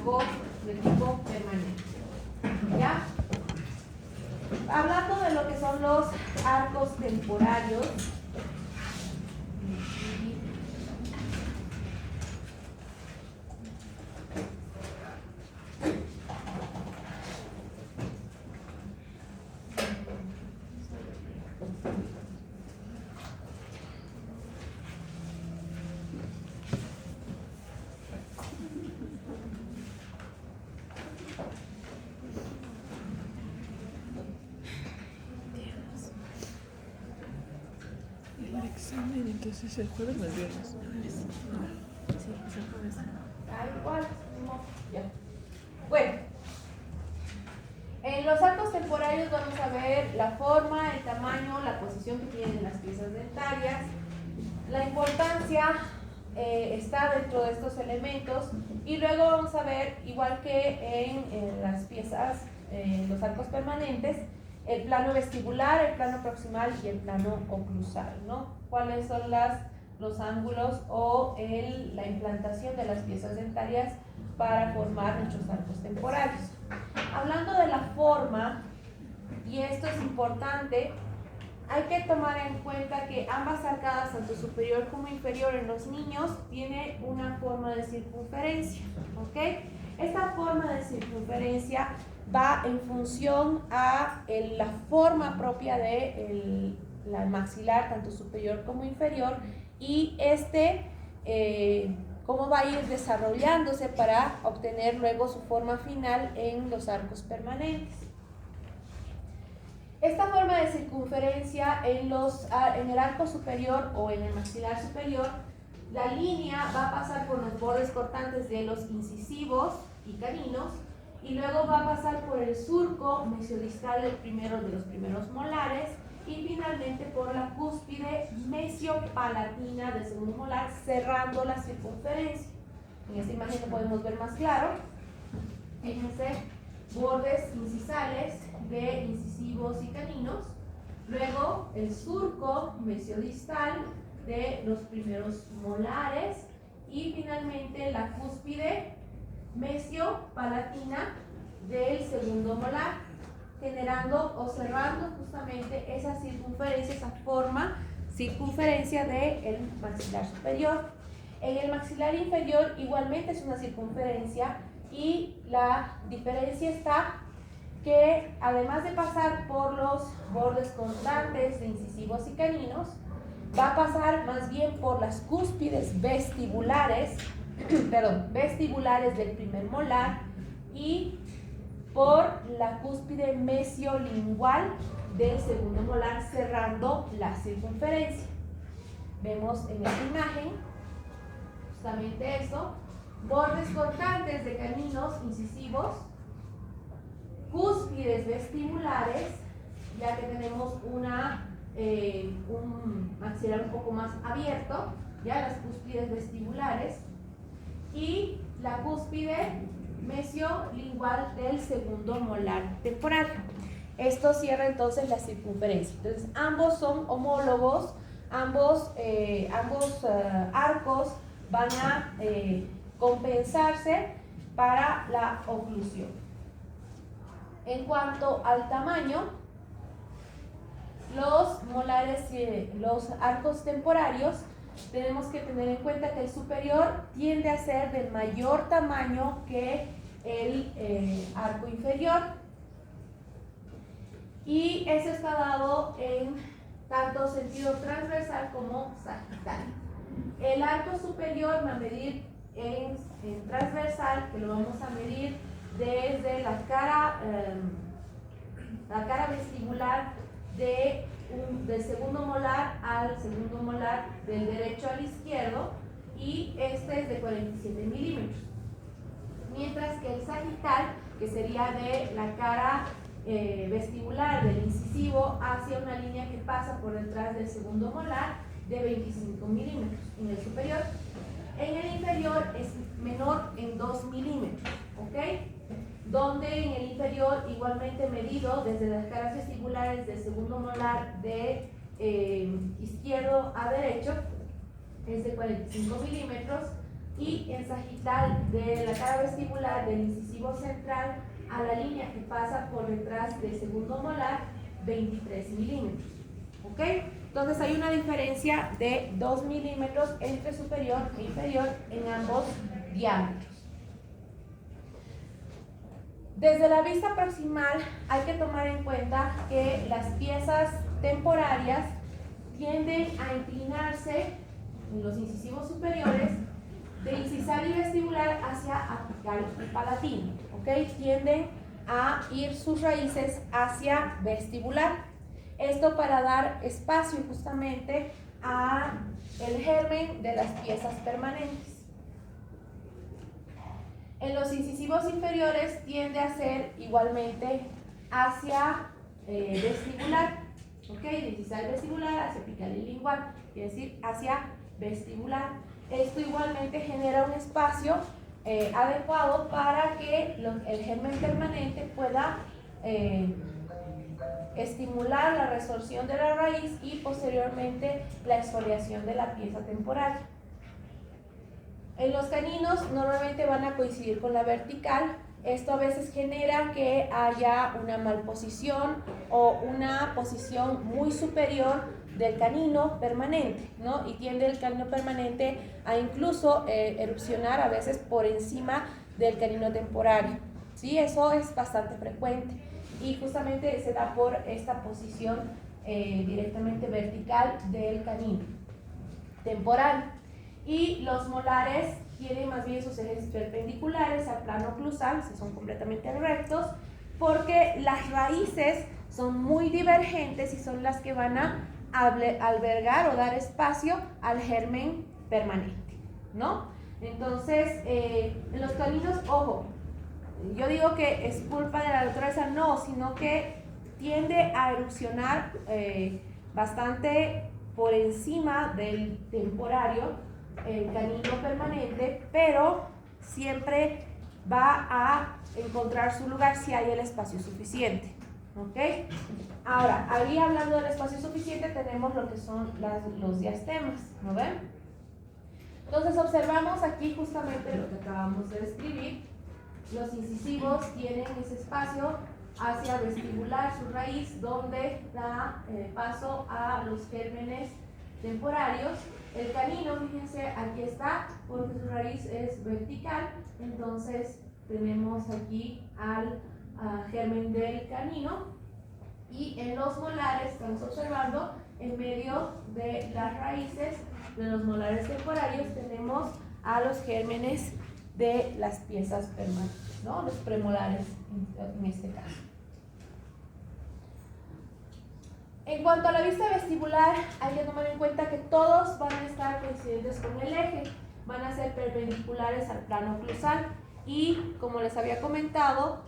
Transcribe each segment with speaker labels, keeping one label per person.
Speaker 1: arcos de tipo permanente. ¿Ya? Hablando de lo que son los arcos temporarios,
Speaker 2: Entonces el jueves o el viernes.
Speaker 1: Sí, es el jueves. Igual. Ya. Bueno, en los arcos temporarios vamos a ver la forma, el tamaño, la posición que tienen las piezas dentarias. La importancia está dentro de estos elementos y luego vamos a ver, igual que en las piezas, los arcos permanentes, el plano vestibular, el plano proximal y el plano oclusal, ¿no? ¿Cuáles son los ángulos o la implantación de las piezas dentarias para formar nuestros arcos temporarios? Hablando de la forma, y esto es importante, hay que tomar en cuenta que ambas arcadas, tanto superior como inferior en los niños, tiene una forma de circunferencia, ¿ok? Esta forma de circunferencia va en función a la forma propia de la maxilar, tanto superior como inferior, y cómo va a ir desarrollándose para obtener luego su forma final en los arcos permanentes. Esta forma de circunferencia en el arco superior o en el maxilar superior, la línea va a pasar por los bordes cortantes de los incisivos y caninos y luego va a pasar por el surco mesiodistal de los primeros molares y finalmente por la cúspide mesiopalatina del segundo molar, cerrando la circunferencia. En esta imagen lo podemos ver más claro. Fíjense, bordes incisales de incisivos y caninos, luego el surco mesiodistal de los primeros molares y finalmente la cúspide mesiopalatina del segundo molar, generando o cerrando justamente esa circunferencia, esa forma circunferencia del maxilar superior. En el maxilar inferior igualmente es una circunferencia y la diferencia está que además de pasar por los bordes cortantes de incisivos y caninos, va a pasar más bien por las cúspides vestibulares, vestibulares del primer molar y por la cúspide mesiolingual del segundo molar, cerrando la circunferencia. Vemos en esta imagen justamente eso: bordes cortantes de caninos incisivos, cúspides vestibulares, ya que tenemos un maxilar un poco más abierto, ya las cúspides vestibulares, y la cúspide mesiolingual del segundo molar temporal. Esto cierra entonces la circunferencia. Entonces ambos son homólogos, ambos arcos van a compensarse para la oclusión. En cuanto al tamaño, los molares, los arcos temporarios, tenemos que tener en cuenta que el superior tiende a ser de mayor tamaño que el arco inferior, y eso está dado en tanto sentido transversal como sagital. El arco superior va a medir en transversal, que lo vamos a medir desde la cara vestibular del segundo molar al segundo molar, del derecho al izquierdo, y este es de 47 milímetros. Mientras que el sagital, que sería de la cara vestibular del incisivo hacia una línea que pasa por detrás del segundo molar, de 25 milímetros en el superior. En el inferior es menor en 2 milímetros, ¿ok? Donde en el inferior, igualmente medido desde las caras vestibulares del segundo molar de izquierdo a derecho, es de 45 milímetros, y en sagital de la cara vestibular del incisivo central a la línea que pasa por detrás del segundo molar, 23 milímetros. ¿Ok? Entonces hay una diferencia de 2 milímetros entre superior e inferior en ambos diámetros. Desde la vista proximal hay que tomar en cuenta que las piezas temporarias tienden a inclinarse en los incisivos superiores de incisal y vestibular hacia apical y palatino, ¿ok? Tienden a ir sus raíces hacia vestibular. Esto para dar espacio justamente a el germen de las piezas permanentes. En los incisivos inferiores tiende a ser igualmente hacia vestibular, ¿ok? De incisal vestibular hacia apical y lingual, quiere decir hacia vestibular. Esto igualmente genera un espacio adecuado para que el germen permanente pueda estimular la resorción de la raíz y posteriormente la exfoliación de la pieza temporal. En los caninos normalmente van a coincidir con la vertical. Esto a veces genera que haya una malposición o una posición muy superior del canino permanente, ¿no? Y tiende el canino permanente a incluso erupcionar a veces por encima del canino temporario, ¿sí? Eso es bastante frecuente y justamente se da por esta posición directamente vertical del canino temporal. Y los molares tienen más bien sus ejes perpendiculares al plano oclusal, si son completamente rectos, porque las raíces son muy divergentes y son las que van a albergar o dar espacio al germen permanente, ¿no? Entonces, en los caninos, ojo, yo digo que es culpa de la naturaleza, no, sino que tiende a erupcionar bastante por encima del temporario, el canino permanente, pero siempre va a encontrar su lugar si hay el espacio suficiente, ¿ok? Ahora, ahí hablando del espacio suficiente tenemos lo que son los diastemas, ¿no ven? Entonces observamos aquí justamente lo que acabamos de describir. Los incisivos tienen ese espacio hacia vestibular, su raíz, donde da paso a los gérmenes temporarios. El canino, fíjense, aquí está, porque su raíz es vertical, entonces tenemos aquí al germen del canino, y en los molares estamos observando en medio de las raíces de los molares temporarios tenemos a los gérmenes de las piezas permanentes, ¿no? Los premolares en este caso. En cuanto a la vista vestibular, hay que tomar en cuenta que todos van a estar coincidentes con el eje, van a ser perpendiculares al plano oclusal y, como les había comentado,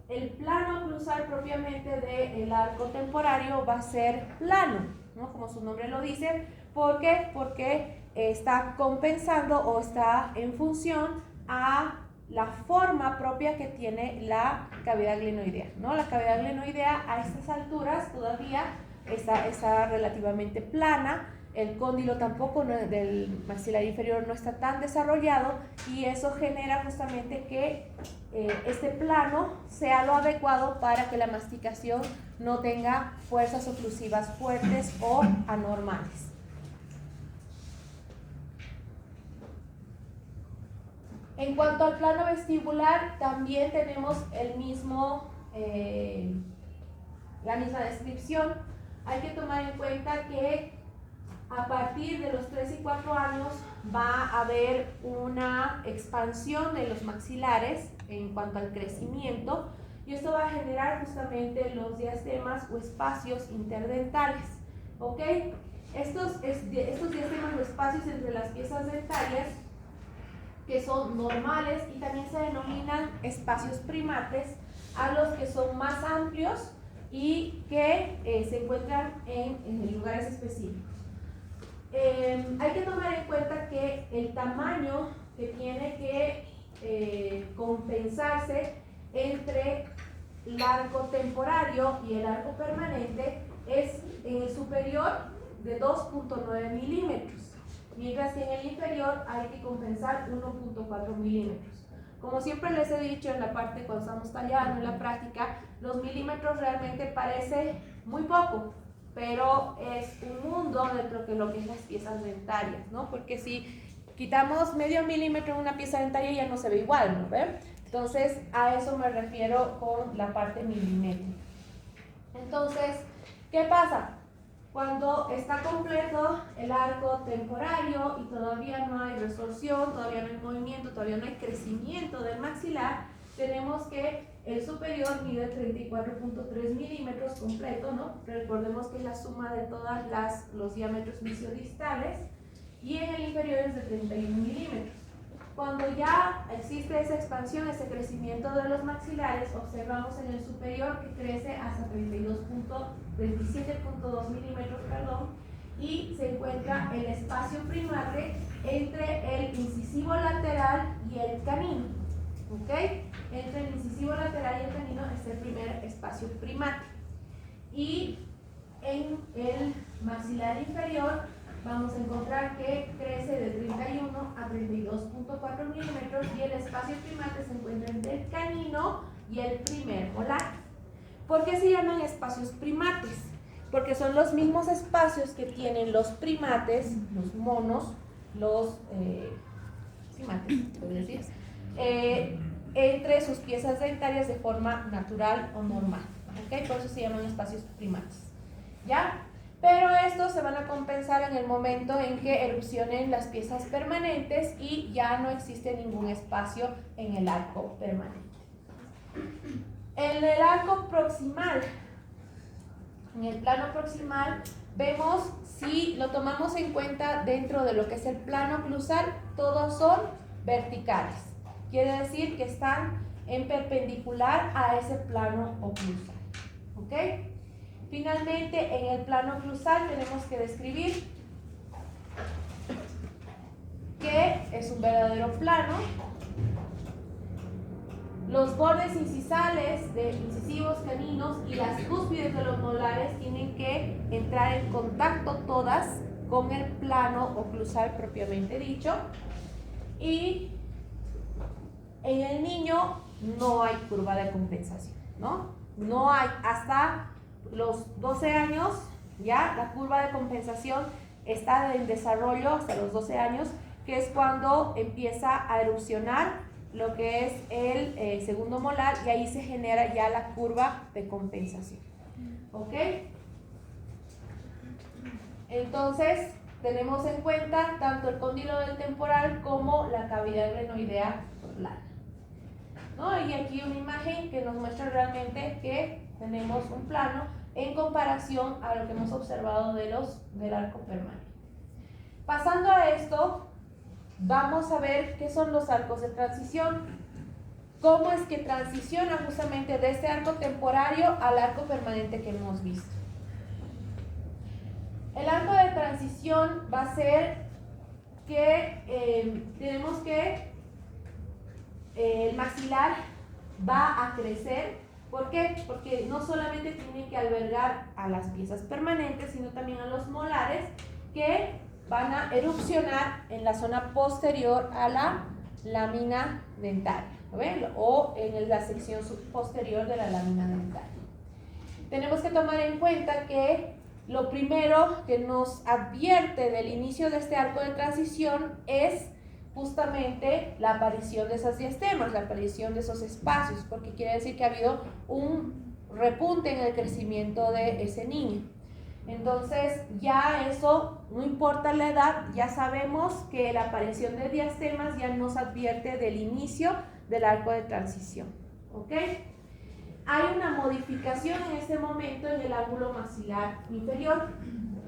Speaker 1: el plano oclusal propiamente del arco temporario va a ser plano, ¿no? Como su nombre lo dice. ¿Por qué? Porque está compensando o está en función a la forma propia que tiene la cavidad glenoidea, ¿no? La cavidad glenoidea a estas alturas todavía está relativamente plana, el cóndilo tampoco del maxilar inferior no está tan desarrollado y eso genera justamente que este plano sea lo adecuado para que la masticación no tenga fuerzas oclusivas fuertes o anormales. En cuanto al plano vestibular, también tenemos la misma descripción. Hay que tomar en cuenta que a partir de los 3 y 4 años va a haber una expansión de los maxilares en cuanto al crecimiento y esto va a generar justamente los diastemas o espacios interdentales, ¿ok? Estos diastemas o espacios entre las piezas dentarias que son normales y también se denominan espacios primates a los que son más amplios y que se encuentran en lugares específicos. Hay que tomar en cuenta que el tamaño que tiene que compensarse entre el arco temporario y el arco permanente es en el superior de 2.9 milímetros. mientras que en el inferior hay que compensar 1.4 milímetros. Como siempre les he dicho en la parte cuando estamos tallando, en la práctica, los milímetros realmente parece muy poco, pero es un mundo dentro de lo que es las piezas dentarias, ¿no? Porque si quitamos medio milímetro en una pieza dentaria ya no se ve igual, ¿no ve? Entonces, a eso me refiero con la parte milimétrica. Entonces, ¿qué pasa? Cuando está completo el arco temporario y todavía no hay resorción, todavía no hay movimiento, todavía no hay crecimiento del maxilar, tenemos que el superior mide 34.3 milímetros completo, ¿no? Recordemos que es la suma de todos los diámetros mesiodistales, y en el inferior es de 31 milímetros. Cuando ya existe esa expansión, ese crecimiento de los maxilares, observamos en el superior que crece hasta 27.2 milímetros, y se encuentra el espacio primate entre el incisivo lateral y el canino. ¿Ok? Entre el incisivo lateral y el canino es el primer espacio primate. Y en el maxilar inferior vamos a encontrar que crece de 31 a 32.4 milímetros y el espacio primate se encuentra entre el canino y el primer molar. ¿Por qué se llaman espacios primates? Porque son los mismos espacios que tienen los primates, los monos, los primates, podría decir, entre sus piezas dentarias de forma natural o normal. ¿Okay? Por eso se llaman espacios primates. ¿Ya? Pero estos se van a compensar en el momento en que erupcionen las piezas permanentes y ya no existe ningún espacio en el arco permanente. En el arco proximal, en el plano proximal, vemos, si lo tomamos en cuenta dentro de lo que es el plano clusal, todos son verticales. Quiere decir que están en perpendicular a ese plano oclusal. ¿Ok? Finalmente, en el plano clusal tenemos que describir que es un verdadero plano. Los bordes incisales de incisivos caninos y las cúspides de los molares tienen que entrar en contacto todas con el plano oclusal propiamente dicho. Y en el niño no hay curva de compensación, ¿no? No hay, hasta los 12 años, ya la curva de compensación está en desarrollo hasta los 12 años, que es cuando empieza a erupcionar lo que es el segundo molar y ahí se genera ya la curva de compensación. ¿Ok? Entonces, tenemos en cuenta tanto el cóndilo del temporal como la cavidad glenoidea plana, ¿no? Y aquí una imagen que nos muestra realmente que tenemos un plano en comparación a lo que hemos observado del arco permanente. Pasando a esto, vamos a ver qué son los arcos de transición. Cómo es que transiciona justamente de este arco temporario al arco permanente que hemos visto. El arco de transición va a ser que tenemos que el maxilar va a crecer. ¿Por qué? Porque no solamente tiene que albergar a las piezas permanentes, sino también a los molares que van a erupcionar en la zona posterior a la lámina dentaria, ¿ven? O en la sección posterior de la lámina dentaria. Tenemos que tomar en cuenta que lo primero que nos advierte del inicio de este arco de transición es justamente la aparición de esas diastemas, la aparición de esos espacios, porque quiere decir que ha habido un repunte en el crecimiento de ese niño. Entonces ya eso, no importa la edad, ya sabemos que la aparición de diastemas ya nos advierte del inicio del arco de transición. ¿Ok? Hay una modificación en este momento en el ángulo maxilar inferior.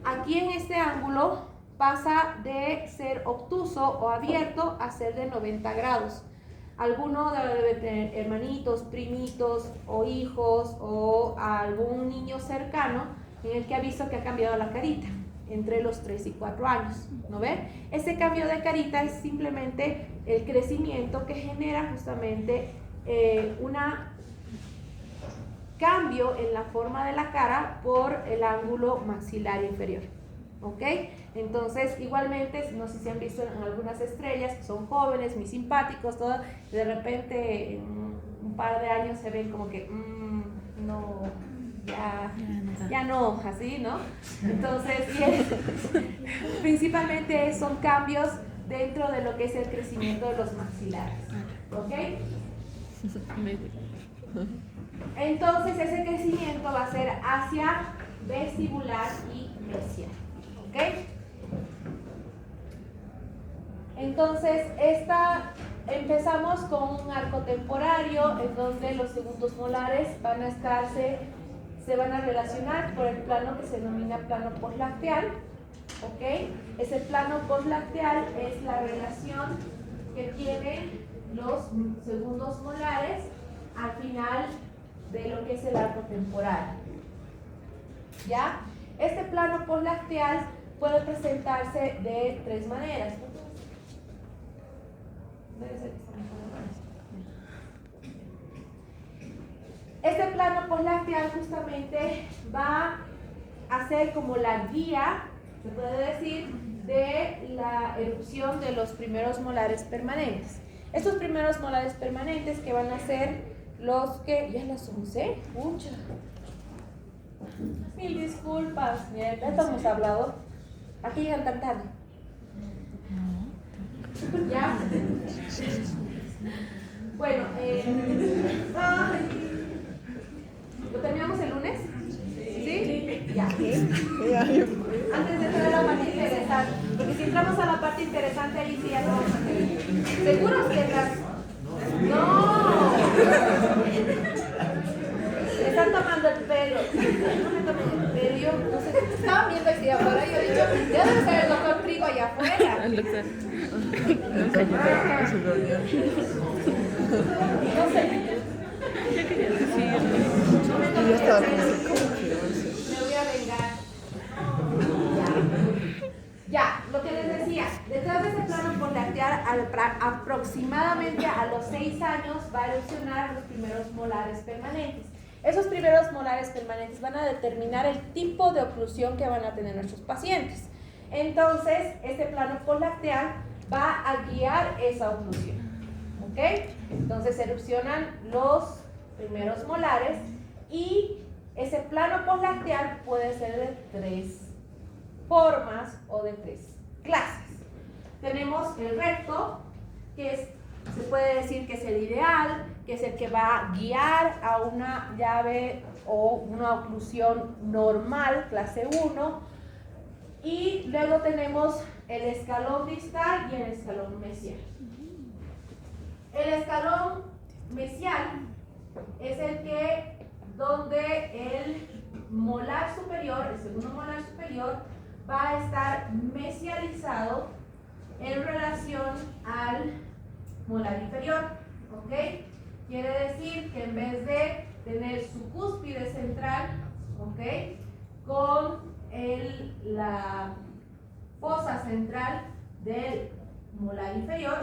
Speaker 1: Aquí en este ángulo pasa de ser obtuso o abierto a ser de 90 grados. Alguno debe tener hermanitos, primitos o hijos o algún niño cercano en el que ha visto que ha cambiado la carita entre los 3 y 4 años, ¿no ve? Ese cambio de carita es simplemente el crecimiento que genera justamente un cambio en la forma de la cara por el ángulo maxilar inferior. ¿ok? Entonces, igualmente, no sé si han visto en algunas estrellas que son jóvenes, muy simpáticos, todo, y de repente en un par de años se ven como que, no, ya no, así, ¿no? Entonces, principalmente son cambios dentro de lo que es el crecimiento de los maxilares, ¿ok? Entonces, ese crecimiento va a ser hacia vestibular y mesial, ¿ok? Entonces, empezamos con un arco temporario en donde los segundos molares se van a relacionar por el plano que se denomina plano poslacteal, ¿ok? Ese plano poslacteal es la relación que tienen los segundos molares al final de lo que es el arco temporal, ¿ya? Este plano poslacteal puede presentarse de tres maneras. Este plano poslacteal justamente va a ser como la guía, se puede decir, de la erupción de los primeros molares permanentes. Estos primeros molares permanentes que van a ser los que... ¿Ya las 11? Mucha. Mil disculpas, ya estamos hablando. Aquí llegan tan tarde. ¿Ya? Bueno, ¿lo terminamos el lunes? ¿Sí? Ya. Antes de entrar a la parte interesante, porque si entramos a la parte interesante ahí sí ya no vamos a tener. ¿Seguros que estás? ¡No! Le están tomando el pelo. No me tomen el pelo. No sé, estaban viendo aquí afuera y yo digo, ya debe ser el doctor Trigo allá afuera.
Speaker 2: El doctor. Nunca llegó a su reunión.
Speaker 1: No sé.
Speaker 2: Ya quería decir.
Speaker 1: No me
Speaker 2: Y
Speaker 1: tomen
Speaker 2: yo
Speaker 1: el
Speaker 2: estaba
Speaker 1: pelo.
Speaker 2: pensando,
Speaker 1: Me voy a vengar. Ya, lo que les decía, detrás de ese plano poslacteal, aproximadamente a los 6 años va a erupcionar los primeros molares permanentes. Esos primeros molares permanentes van a determinar el tipo de oclusión que van a tener nuestros pacientes. Entonces, este plano poslacteal va a guiar esa oclusión. ¿Ok? Entonces, erupcionan los primeros molares y ese plano poslacteal puede ser de 3 formas o de 3 clases. Tenemos el recto, que se puede decir que es el ideal, que es el que va a guiar a una llave o una oclusión normal, clase 1, y luego tenemos el escalón distal y el escalón mesial. El escalón mesial es el que donde el molar superior, el segundo molar superior, va a estar mesializado en relación al molar inferior, ¿ok? Quiere decir que en vez de tener su cúspide central, ¿ok? Con la fosa central del molar inferior,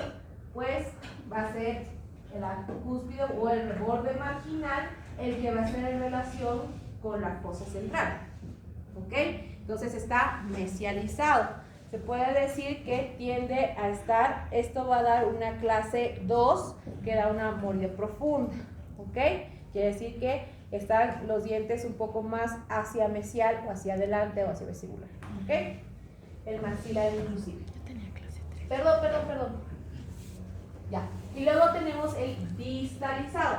Speaker 1: pues va a ser el cúspide o el reborde marginal el que va a estar en relación con la fosa central, ¿ok? Entonces está mesializado. Se puede decir que tiende a estar, esto va a dar una clase 2 que da una mordida profunda, ¿ok? Quiere decir que están los dientes un poco más hacia mesial o hacia adelante o hacia vestibular, ¿ok? El maxilar inclusive.
Speaker 2: Yo tenía clase 3.
Speaker 1: Perdón. Ya. Y luego tenemos el distalizado.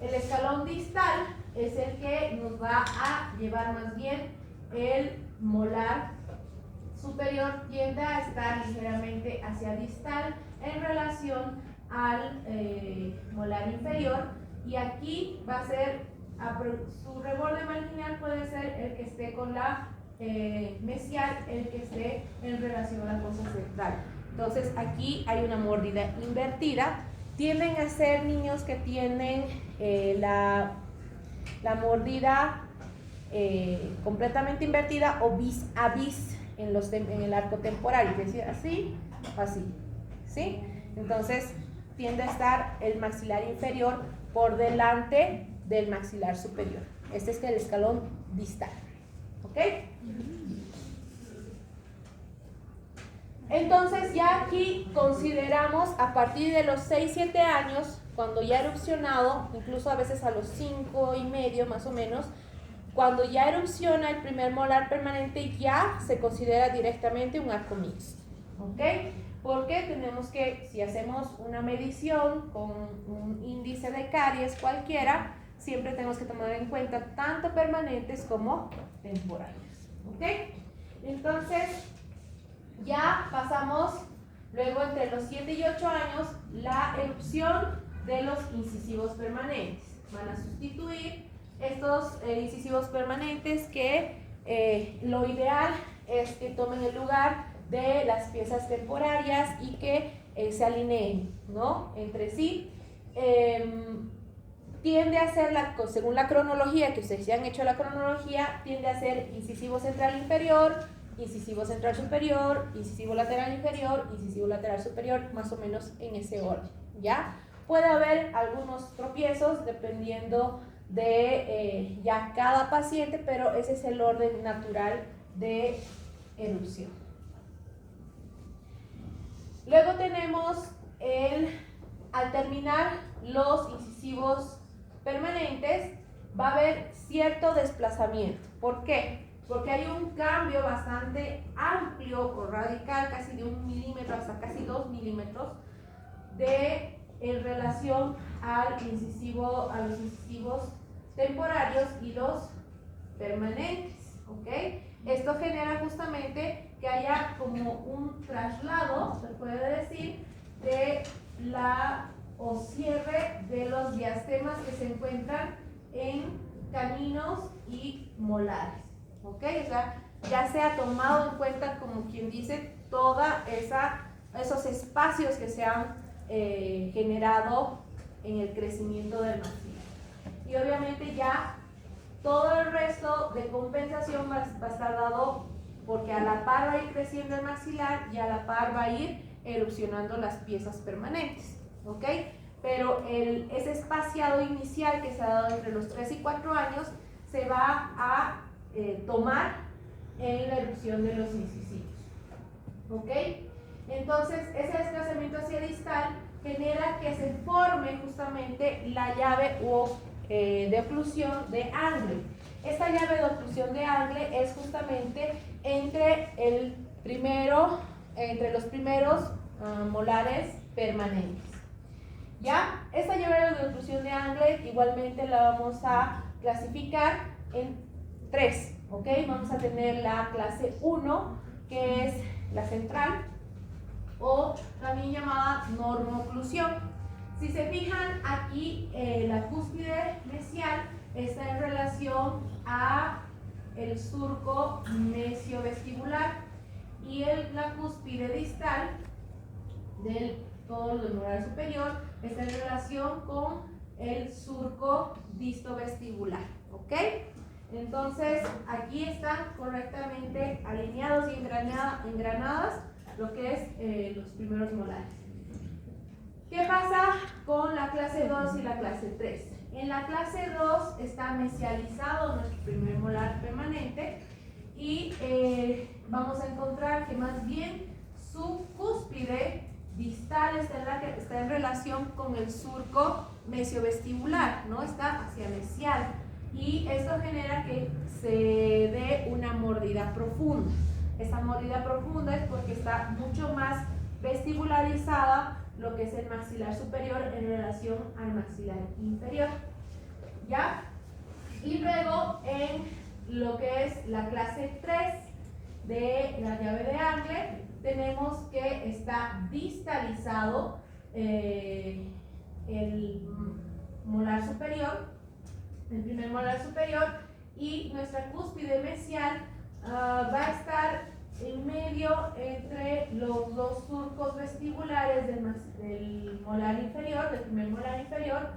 Speaker 1: El escalón distal es el que nos va a llevar más bien el molar superior, tiende a estar ligeramente hacia distal en relación al molar inferior, y aquí va a ser su reborde marginal puede ser el que esté con la mesial, el que esté en relación a la fosa central. Entonces aquí hay una mordida invertida. Tienden a ser niños que tienen la mordida completamente invertida o vis a vis en el arco temporal, es decir, así, ¿sí? Entonces tiende a estar el maxilar inferior por delante del maxilar superior. Este es el escalón distal, ¿ok? Entonces ya aquí consideramos a partir de los 6-7 años, cuando ya ha erupcionado, incluso a veces a los 5 y medio más o menos, cuando ya erupciona el primer molar permanente, ya se considera directamente un arco mixto, ¿ok? Porque tenemos que, si hacemos una medición con un índice de caries cualquiera, siempre tenemos que tomar en cuenta tanto permanentes como temporales, ¿ok? Entonces, ya pasamos, luego entre los 7 y 8 años, la erupción de los incisivos permanentes. Van a sustituir estos incisivos permanentes que lo ideal es que tomen el lugar de las piezas temporarias y que se alineen, ¿no?, entre sí. Tiende a ser, según la cronología, que ustedes ya han hecho la cronología, tiende a ser incisivo central inferior, incisivo central superior, incisivo lateral inferior, incisivo lateral superior, más o menos en ese orden, ¿ya? Puede haber algunos tropiezos dependiendo de ya cada paciente, pero ese es el orden natural de erupción. Luego tenemos al terminar los incisivos permanentes, va a haber cierto desplazamiento. ¿Por qué? Porque hay un cambio bastante amplio o radical, casi de 1 milímetro hasta casi 2 milímetros, en relación a los incisivos temporarios y los permanentes, ¿ok? Esto genera justamente que haya como un traslado, se puede decir, de o cierre de los diastemas que se encuentran en caninos y molares, ¿ok? O sea, ya se ha tomado en cuenta, como quien dice, toda esos espacios que se han generado en el crecimiento del maxilar. Y obviamente ya todo el resto de compensación va a estar dado porque a la par va a ir creciendo el maxilar y a la par va a ir erupcionando las piezas permanentes, ¿ok? Pero ese espaciado inicial que se ha dado entre los 3 y 4 años se va a tomar en la erupción de los incisivos, ¿ok? Entonces, ese desplazamiento hacia distal genera que se forme justamente la llave de oclusión de Angle. Esta llave de oclusión de Angle es justamente entre los primeros molares permanentes. ¿Ya? Esta llave de oclusión de Angle igualmente la vamos a clasificar en 3, ¿ok? Vamos a tener la clase 1, que es la central, o también llamada normoclusión. Si se fijan aquí, la cúspide mesial está en relación a el surco mesiovestibular y la cúspide distal del todo el molar superior está en relación con el surco distovestibular, ¿ok? Entonces aquí están correctamente alineados y engranadas lo que es los primeros molares. ¿Qué pasa con la clase 2 y la clase 3? En la clase 2 está mesializado nuestro primer molar permanente y vamos a encontrar que más bien su cúspide distal está en relación con el surco mesiovestibular, ¿no? Está hacia mesial y esto genera que se dé una mordida profunda. Esta mordida profunda es porque está mucho más vestibularizada lo que es el maxilar superior en relación al maxilar inferior, ¿ya? Y luego en lo que es la clase 3 de la llave de Angle, tenemos que está distalizado el molar superior, el primer molar superior, y nuestra cúspide mesial va a estar en medio entre los dos surcos vestibulares del molar inferior, del primer molar inferior,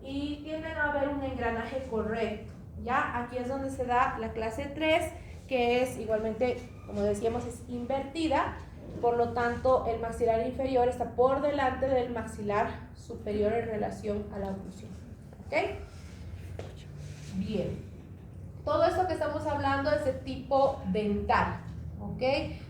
Speaker 1: y tienden a haber un engranaje correcto. Ya aquí es donde se da la clase 3, que es igualmente, como decíamos, es invertida, por lo tanto el maxilar inferior está por delante del maxilar superior en relación a la oclusión. ¿Ok? Bien. Todo esto que estamos hablando es de tipo dental. ¿Ok? ¿ok?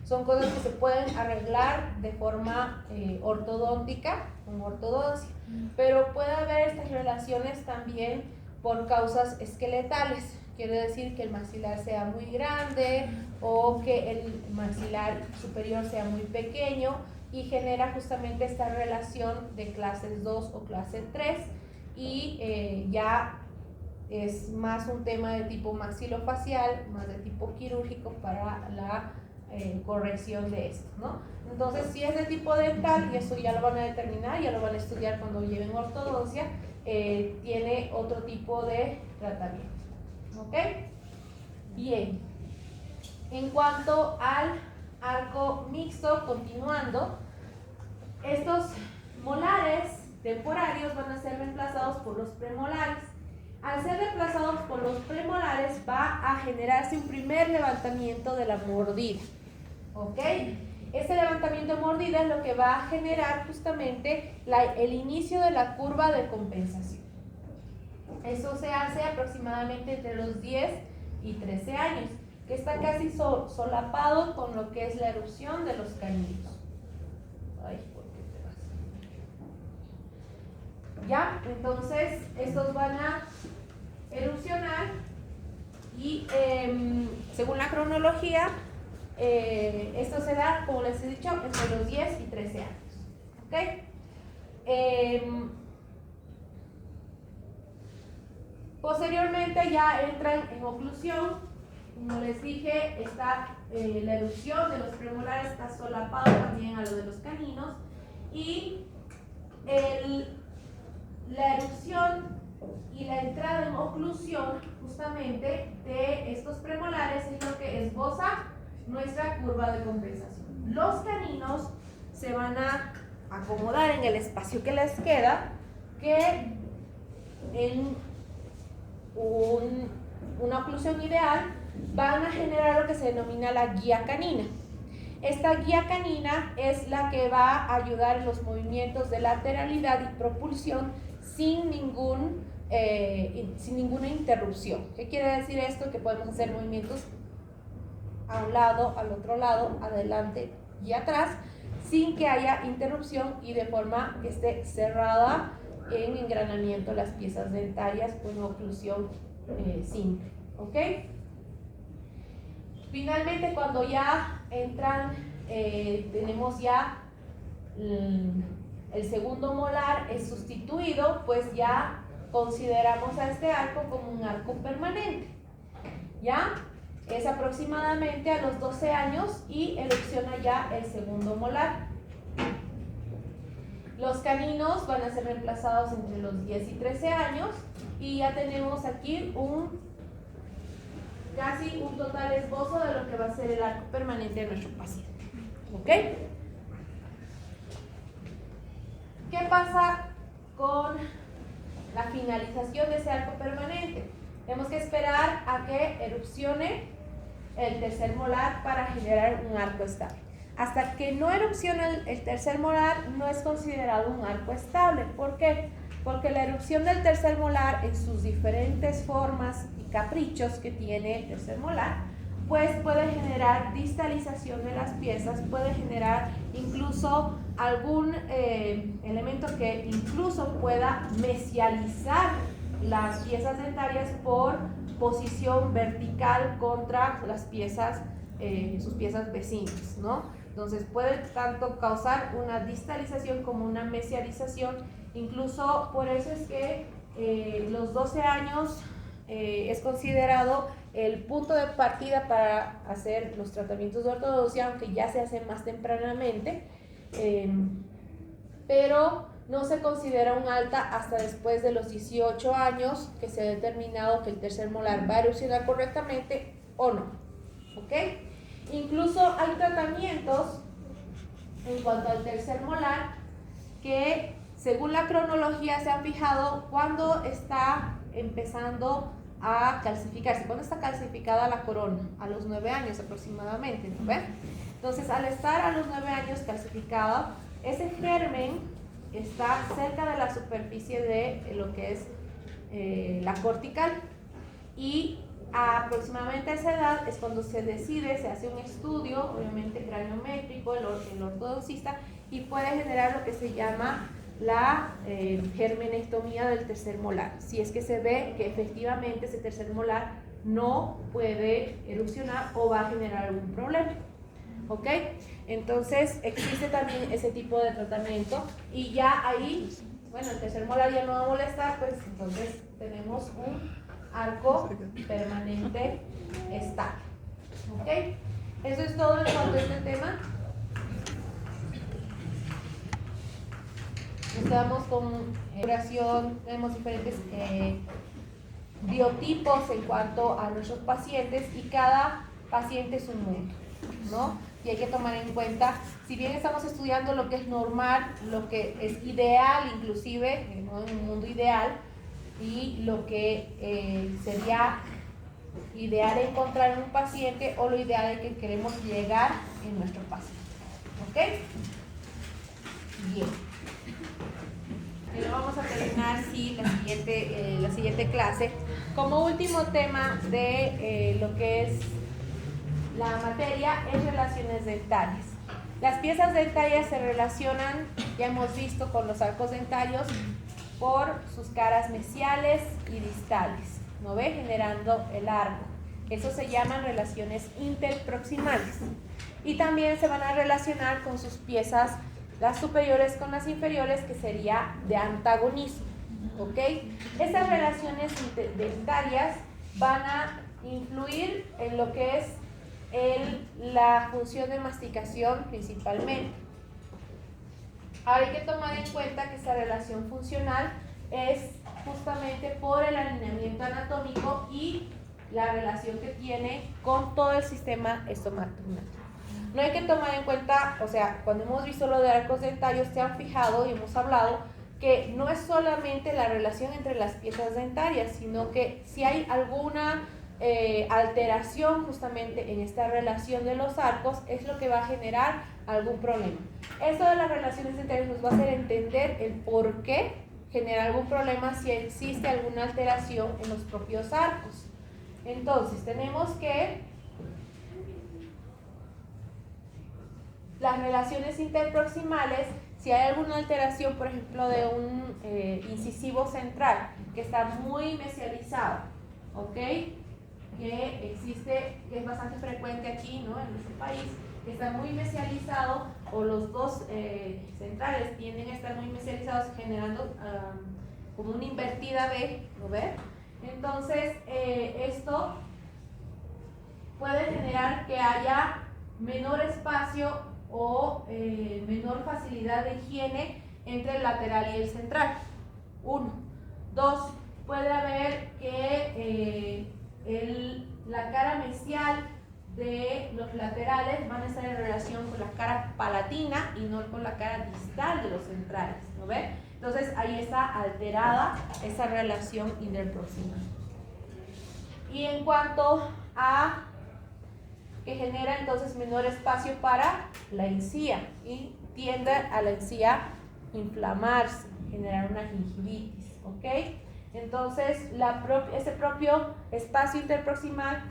Speaker 1: Son cosas que se pueden arreglar de forma ortodóntica, con ortodoncia, pero puede haber estas relaciones también por causas esqueletales. Quiere decir que el maxilar sea muy grande o que el maxilar superior sea muy pequeño y genera justamente esta relación de clases 2 o clase 3 y ya es más un tema de tipo maxilofacial, más de tipo quirúrgico para la corrección de esto, ¿no? Entonces, si es de tipo dental, y eso ya lo van a determinar, ya lo van a estudiar cuando lleven ortodoncia, tiene otro tipo de tratamiento, ¿ok? Bien, en cuanto al arco mixto, continuando, estos molares temporarios van a ser reemplazados por los premolares. Al ser reemplazados por los premolares va a generarse un primer levantamiento de la mordida, ¿ok? Este levantamiento de mordida es lo que va a generar justamente el inicio de la curva de compensación. Eso se hace aproximadamente entre los 10 y 13 años, que está casi solapado con lo que es la erupción de los caninos. Ay, ¿por qué te vas? Ya, entonces estos van a erupcionar y según la cronología esto se da, como les he dicho, entre los 10 y 13 años, ¿ok? Posteriormente ya entran en oclusión. Como les dije, está la erupción de los premolares, está solapado también a lo de los caninos y la erupción y la entrada en oclusión justamente de estos premolares es lo que esboza nuestra curva de compensación. Los caninos se van a acomodar en el espacio que les queda, que en una oclusión ideal van a generar lo que se denomina la guía canina. Esta guía canina es la que va a ayudar en los movimientos de lateralidad y propulsión sin ninguna interrupción. ¿Qué quiere decir esto? Que podemos hacer movimientos a un lado, al otro lado, adelante y atrás, sin que haya interrupción y de forma que esté cerrada en engranamiento las piezas dentarias con oclusión simple, ¿ok? Finalmente, cuando ya entran, tenemos ya el segundo molar es sustituido, pues ya consideramos a este arco como un arco permanente, ¿ya? Es aproximadamente a los 12 años y erupciona ya el segundo molar. Los caninos van a ser reemplazados entre los 10 y 13 años y ya tenemos aquí casi un total esbozo de lo que va a ser el arco permanente de nuestro paciente. ¿Ok? ¿Qué pasa con la finalización de ese arco permanente? Tenemos que esperar a que erupcione el tercer molar para generar un arco estable. Hasta que no erupciona el tercer molar no es considerado un arco estable. ¿Por qué? Porque la erupción del tercer molar en sus diferentes formas y caprichos que tiene el tercer molar, pues puede generar distalización de las piezas, puede generar incluso algún elemento que incluso pueda mesializar las piezas dentarias por posición vertical contra las piezas, sus piezas vecinas, ¿no? Entonces puede tanto causar una distalización como una mesialización. Incluso por eso es que los 12 años es considerado el punto de partida para hacer los tratamientos de ortodoncia, aunque ya se hacen más tempranamente, pero no se considera un alta hasta después de los 18 años que se ha determinado que el tercer molar va a erupcionar correctamente o no, ¿ok? Incluso hay tratamientos en cuanto al tercer molar que según la cronología se han fijado cuando está empezando a calcificarse, cuando está calcificada la corona, a los 9 años aproximadamente, ¿no ven? Entonces, al estar a los 9 años calcificado, ese germen está cerca de la superficie de lo que es la cortical y Aproximadamente a esa edad es cuando se decide, se hace un estudio, obviamente craniométrico, el ortodoncista, y puede generar lo que se llama la germenectomía del tercer molar, si es que se ve que efectivamente ese tercer molar no puede erupcionar o va a generar algún problema. ¿Ok? Entonces existe también ese tipo de tratamiento y ya ahí, bueno, el tercer molar ya no va a molestar, pues entonces tenemos un arco permanente estable. ¿Ok? Eso es todo en cuanto a este tema. Estamos con curación, tenemos diferentes biotipos en cuanto a nuestros pacientes y cada paciente es un mundo, ¿no? Y hay que tomar en cuenta, si bien estamos estudiando lo que es normal, lo que es ideal, inclusive, ¿no? En un mundo ideal, y lo que sería ideal encontrar en un paciente o lo ideal es que queremos llegar en nuestro paciente. ¿Ok? Bien. Lo vamos a terminar, sí, la siguiente clase. Como último tema de lo que es la materia es relaciones dentarias. Las piezas dentarias se relacionan, ya hemos visto, con los arcos dentarios por sus caras mesiales y distales, ¿no ve? Generando el arco. Eso se llaman relaciones interproximales. Y también se van a relacionar con sus piezas, las superiores con las inferiores, que sería de antagonismo, ¿ok? Estas relaciones dentarias van a influir en lo que es la función de masticación principalmente. Ahora hay que tomar en cuenta que esta relación funcional es justamente por el alineamiento anatómico y la relación que tiene con todo el sistema estomato-intestinal. No hay que tomar en cuenta, o sea, cuando hemos visto lo de arcos dentarios, se han fijado y hemos hablado que no es solamente la relación entre las piezas dentarias, sino que si hay alguna alteración justamente en esta relación de los arcos, es lo que va a generar algún problema. Esto de las relaciones dentarias nos va a hacer entender el por qué genera algún problema si existe alguna alteración en los propios arcos. Entonces, tenemos que las relaciones interproximales, si hay alguna alteración, por ejemplo, de un incisivo central que está muy mesializado, ¿ok? Que existe, que es bastante frecuente aquí, ¿no? En nuestro país, que está muy mesializado, o los dos centrales tienden a estar muy mesializados, generando como una invertida B, ¿lo ven? Entonces, esto puede generar que haya menor espacio o menor facilidad de higiene entre el lateral y el central. 1. 2. Puede haber que la cara mesial de los laterales van a estar en relación con la cara palatina y no con la cara distal de los centrales, ¿no ve? Entonces ahí está alterada esa relación interproximal. Y en cuanto a que genera entonces menor espacio para la encía y tiende a la encía inflamarse, generar una gingivitis, ¿ok? Entonces ese propio espacio interproximal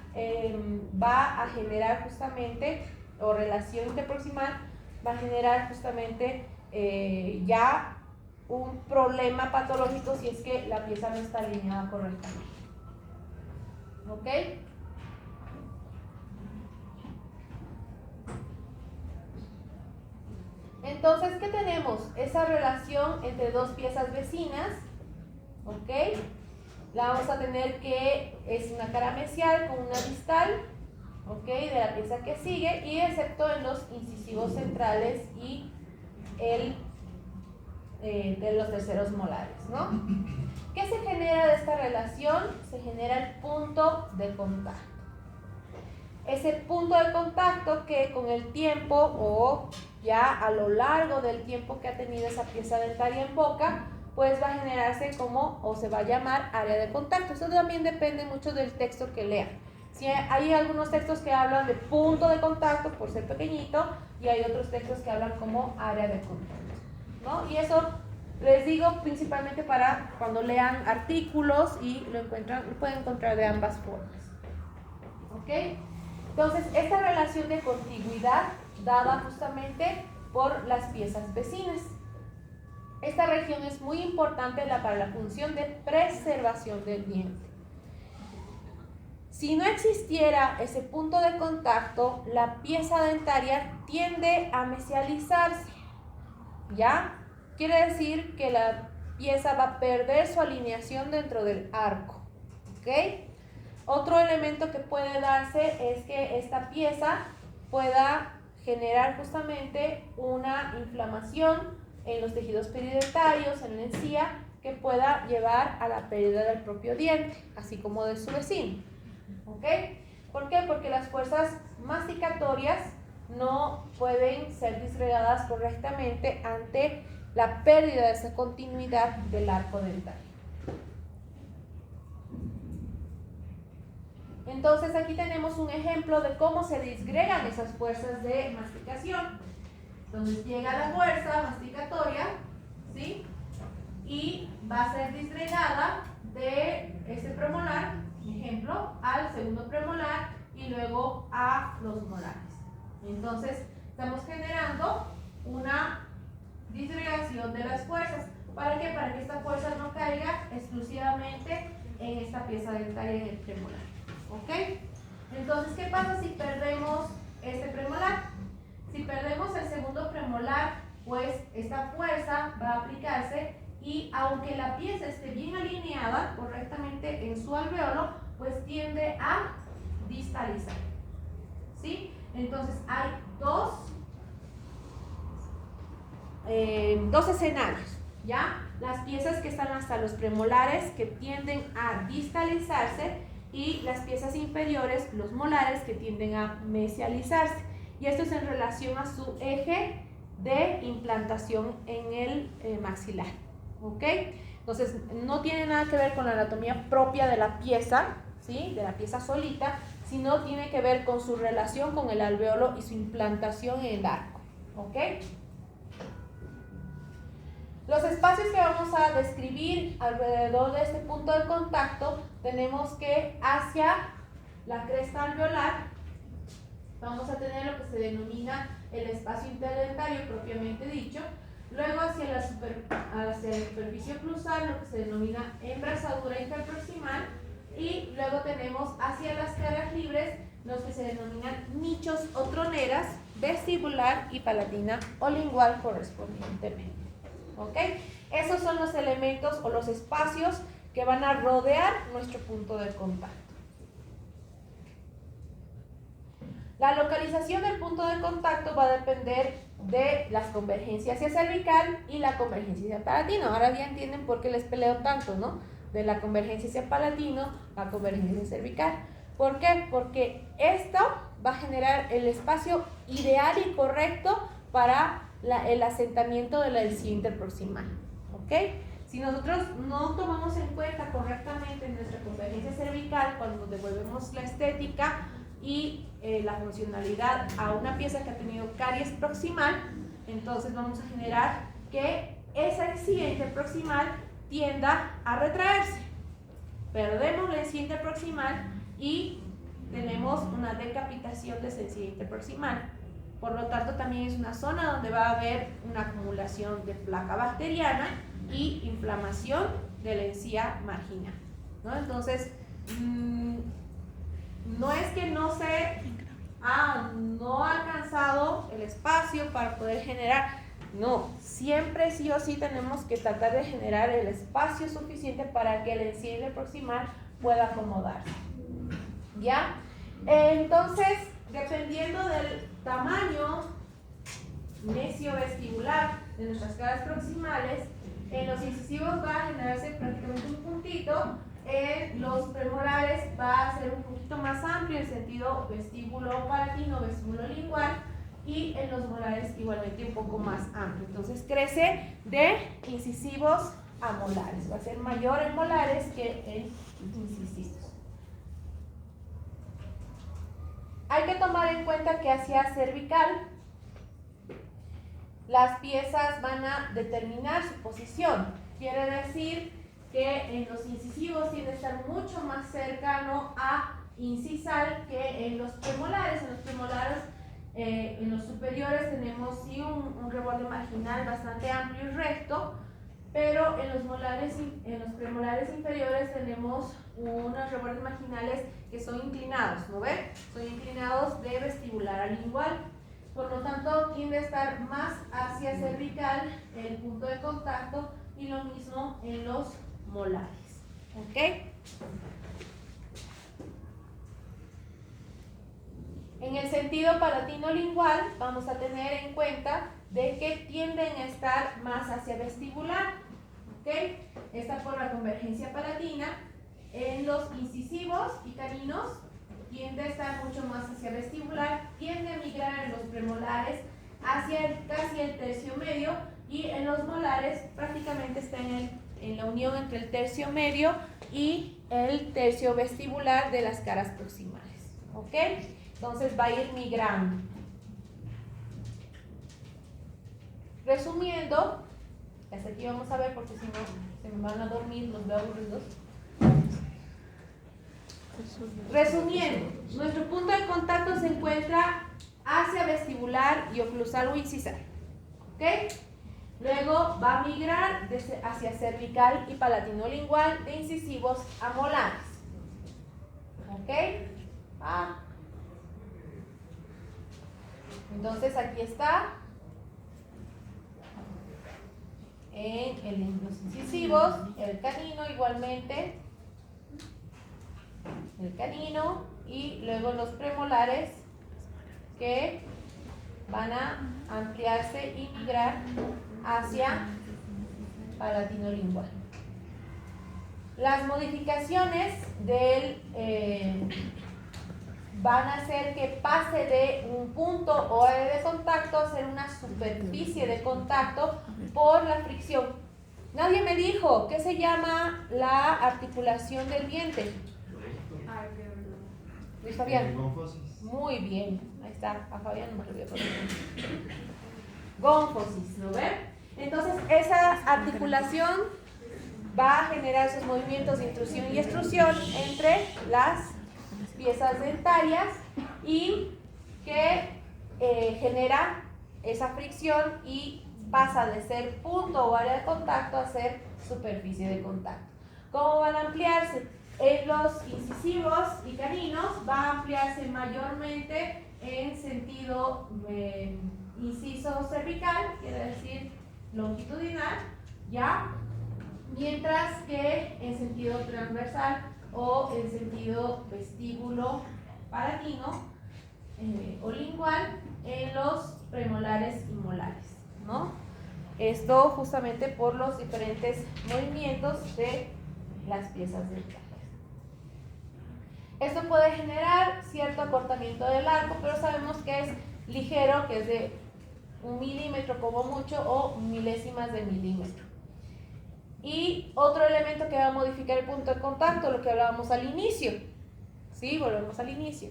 Speaker 1: va a generar justamente, o relación interproximal, va a generar justamente ya un problema patológico si es que la pieza no está alineada correctamente, ¿ok? Entonces, ¿qué tenemos? Esa relación entre dos piezas vecinas, ¿ok? La vamos a tener que es una cara mesial con una distal, ¿ok? De la pieza que sigue, y excepto en los incisivos centrales y de los terceros molares, ¿no? ¿Qué se genera de esta relación? Se genera el punto de contacto. Ese punto de contacto que con el tiempo o ya a lo largo del tiempo que ha tenido esa pieza dentaria en boca, pues va a generarse como, o se va a llamar área de contacto. Eso también depende mucho del texto que lean. Si hay algunos textos que hablan de punto de contacto por ser pequeñito, y hay otros textos que hablan como área de contacto, ¿no? Y eso les digo principalmente para cuando lean artículos y lo pueden encontrar de ambas formas. ¿Ok? Entonces, esta relación de contigüidad dada justamente por las piezas vecinas. Esta región es muy importante para la función de preservación del diente. Si no existiera ese punto de contacto, la pieza dentaria tiende a mesializarse, ¿ya? Quiere decir que la pieza va a perder su alineación dentro del arco, ¿ok? Otro elemento que puede darse es que esta pieza pueda generar justamente una inflamación en los tejidos periodentarios, en la encía, que pueda llevar a la pérdida del propio diente, así como de su vecino. ¿Ok? ¿Por qué? Porque las fuerzas masticatorias no pueden ser disgregadas correctamente ante la pérdida de esa continuidad del arco dental. Entonces aquí tenemos un ejemplo de cómo se disgregan esas fuerzas de masticación. Entonces llega la fuerza masticatoria, ¿sí? Y va a ser disgregada de este premolar, ejemplo, al segundo premolar y luego a los molares. Entonces estamos generando una disgregación de las fuerzas. ¿Para qué? Para que esta fuerza no caiga exclusivamente en esta pieza dentaria en el premolar. ¿Ok? Entonces, ¿qué pasa si perdemos este premolar? Si perdemos el segundo premolar, pues esta fuerza va a aplicarse y aunque la pieza esté bien alineada correctamente en su alveolo, pues tiende a distalizar. ¿Sí? Entonces hay dos escenarios, ¿ya? Las piezas que están hasta los premolares que tienden a distalizarse y las piezas inferiores, los molares, que tienden a mesializarse. Y esto es en relación a su eje de implantación en el maxilar. ¿Ok? Entonces, no tiene nada que ver con la anatomía propia de la pieza, ¿sí? De la pieza solita, sino tiene que ver con su relación con el alveolo y su implantación en el arco. ¿Ok? Los espacios que vamos a describir alrededor de este punto de contacto, tenemos que hacia la cresta alveolar vamos a tener lo que se denomina el espacio interdentario propiamente dicho. Luego hacia la superficie oclusal, lo que se denomina embrazadura interproximal. Y luego tenemos hacia las caras libres, los que se denominan nichos o troneras, vestibular y palatina o lingual correspondientemente. ¿Ok? Esos son los elementos o los espacios que van a rodear nuestro punto de contacto. La localización del punto de contacto va a depender de las convergencias hacia cervical y la convergencia hacia palatino. Ahora ya entienden por qué les peleo tanto, ¿no? De la convergencia hacia palatino a convergencia hacia cervical. ¿Por qué? Porque esto va a generar el espacio ideal y correcto para el asentamiento de la encía interproximal. ¿Ok? Si nosotros no tomamos en cuenta correctamente nuestra convergencia cervical cuando devolvemos la estética y la funcionalidad a una pieza que ha tenido caries proximal, entonces vamos a generar que esa encía interproximal tienda a retraerse. Perdemos la encía interproximal y tenemos una decapitación de esa encía interproximal. Por lo tanto, también es una zona donde va a haber una acumulación de placa bacteriana y inflamación de la encía marginal, ¿no? Entonces, no es que no ha alcanzado el espacio para poder generar, no, siempre sí o sí tenemos que tratar de generar el espacio suficiente para que la encía interproximal pueda acomodarse, ¿ya? Entonces, dependiendo del tamaño mesio-vestibular de nuestras caras proximales, en los incisivos va a generarse prácticamente un puntito. En los premolares va a ser un poquito más amplio en sentido vestíbulo palatino, vestíbulo lingual, y en los molares igualmente un poco más amplio. Entonces crece de incisivos a molares, va a ser mayor en molares que en incisivos. Hay que tomar en cuenta que hacia cervical las piezas van a determinar su posición. Quiere decir que en los incisivos tiende a estar mucho más cercano a incisal que en los premolares. En los premolares, en los superiores tenemos sí un reborde marginal bastante amplio y recto, pero en los premolares inferiores tenemos unos rebordes marginales que son inclinados, ¿no ven? Son inclinados de vestibular a lingual. Por lo tanto, tiende a estar más hacia cervical el punto de contacto, y lo mismo en los molares. ¿Ok? En el sentido palatino-lingual vamos a tener en cuenta de que tienden a estar más hacia vestibular. ¿Ok? Esta por la convergencia palatina. En los incisivos y caninos tiende a estar mucho más hacia vestibular, tiende a migrar en los premolares hacia casi el tercio medio, y en los molares prácticamente está en la unión entre el tercio medio y el tercio vestibular de las caras proximales. ¿Ok? Entonces va a ir migrando. Resumiendo, hasta aquí vamos a ver porque si no se me van a dormir, los veo aburridos. Resumiendo, nuestro punto de contacto se encuentra hacia vestibular y oclusal o incisal. ¿Ok? Luego va a migrar hacia cervical y palatino-lingual, de incisivos a molares. ¿Ok? Entonces aquí está en los incisivos, el canino igualmente, el canino, y luego los premolares que van a ampliarse y migrar hacia palatino-lingual. Las modificaciones van a hacer que pase de un punto o área de contacto a ser una superficie de contacto por la fricción. Nadie me dijo qué se llama la articulación del diente. Luis Fabián. Muy bien, ahí está. A Fabián no me lo voy a poner. Gónfosis, ¿lo ven? Entonces esa articulación va a generar esos movimientos de intrusión y extrusión entre las piezas dentarias, y que genera esa fricción y pasa de ser punto o área de contacto a ser superficie de contacto. ¿Cómo van a ampliarse? En los incisivos y caninos va a ampliarse mayormente en sentido inciso cervical, quiere decir longitudinal, ¿ya? Mientras que en sentido transversal o en sentido vestíbulo palatino o lingual en los premolares y molares, ¿no? Esto justamente por los diferentes movimientos de las piezas dentarias. Esto puede generar cierto acortamiento del arco, pero sabemos que es ligero, que es de 1 milímetro como mucho o milésimas de milímetro. Y otro elemento que va a modificar el punto de contacto, lo que hablábamos al inicio. ¿Sí? Volvemos al inicio.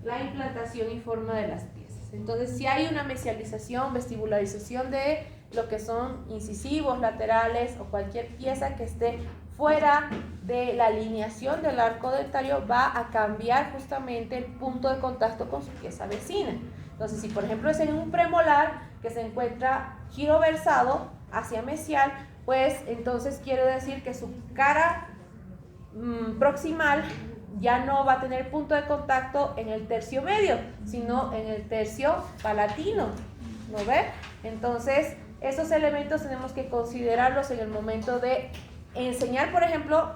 Speaker 1: La implantación y forma de las piezas. Entonces, si hay una mesialización, vestibularización de lo que son incisivos, laterales o cualquier pieza que esté fuera de la alineación del arco dentario, va a cambiar justamente el punto de contacto con su pieza vecina. Entonces, si por ejemplo es en un premolar que se encuentra giroversado hacia mesial, pues entonces quiere decir que su cara proximal ya no va a tener punto de contacto en el tercio medio, sino en el tercio palatino, ¿no ve? Entonces, esos elementos tenemos que considerarlos en el momento de enseñar, por ejemplo,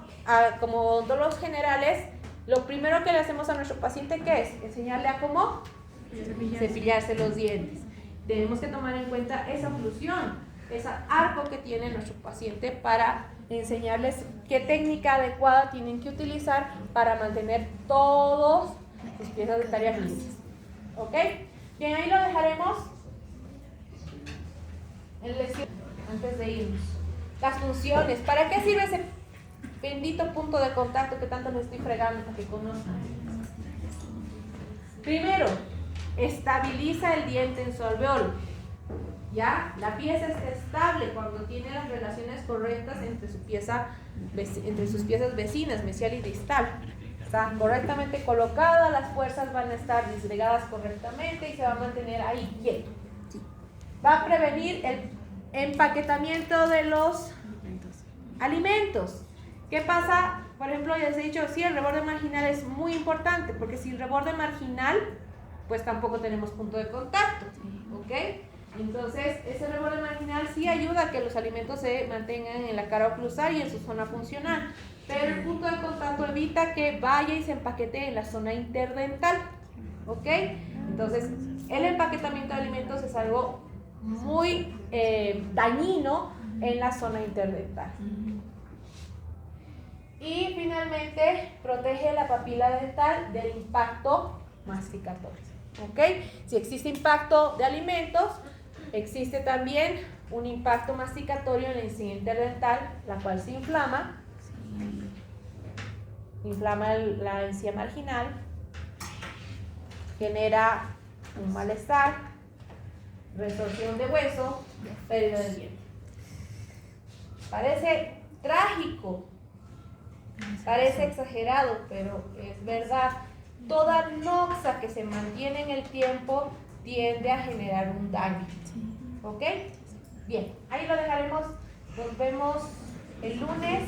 Speaker 1: como odontólogos generales, lo primero que le hacemos a nuestro paciente, ¿qué es? Enseñarle a cómo cepillarse los dientes. Tenemos que tomar en cuenta esa oclusión, ese arco que tiene nuestro paciente, para enseñarles qué técnica adecuada tienen que utilizar para mantener todas sus piezas dentarias limpias. ¿Ok? Bien, ahí lo dejaremos en lección antes de irnos. Las funciones. ¿Para qué sirve ese bendito punto de contacto que tanto les estoy fregando para que conozcan? Primero, estabiliza el diente en su alveolo. ¿Ya? La pieza está estable cuando tiene las relaciones correctas entre sus piezas vecinas, mesial y distal. Está correctamente colocada, las fuerzas van a estar disgregadas correctamente y se va a mantener ahí quieto. Va a prevenir el empaquetamiento de los alimentos. ¿Qué pasa? Por ejemplo, ya les he dicho, sí, el reborde marginal es muy importante, porque sin reborde marginal, pues tampoco tenemos punto de contacto, ¿ok? Entonces, ese reborde marginal sí ayuda a que los alimentos se mantengan en la cara oclusal y en su zona funcional, pero el punto de contacto evita que vaya y se empaquete en la zona interdental, ¿ok? Entonces, el empaquetamiento de alimentos es algo muy dañino en la zona interdental. Y finalmente, protege la papila dental del impacto masticatorio, ¿ok? Si existe impacto de alimentos, existe también un impacto masticatorio en la encía interdental, la cual se inflama la encía marginal, genera un malestar, resorción de hueso, pérdida de diente. Parece trágico, parece exagerado, pero es verdad. Toda noxa que se mantiene en el tiempo tiende a generar un daño. ¿Ok? Bien, ahí lo dejaremos. Nos vemos el lunes.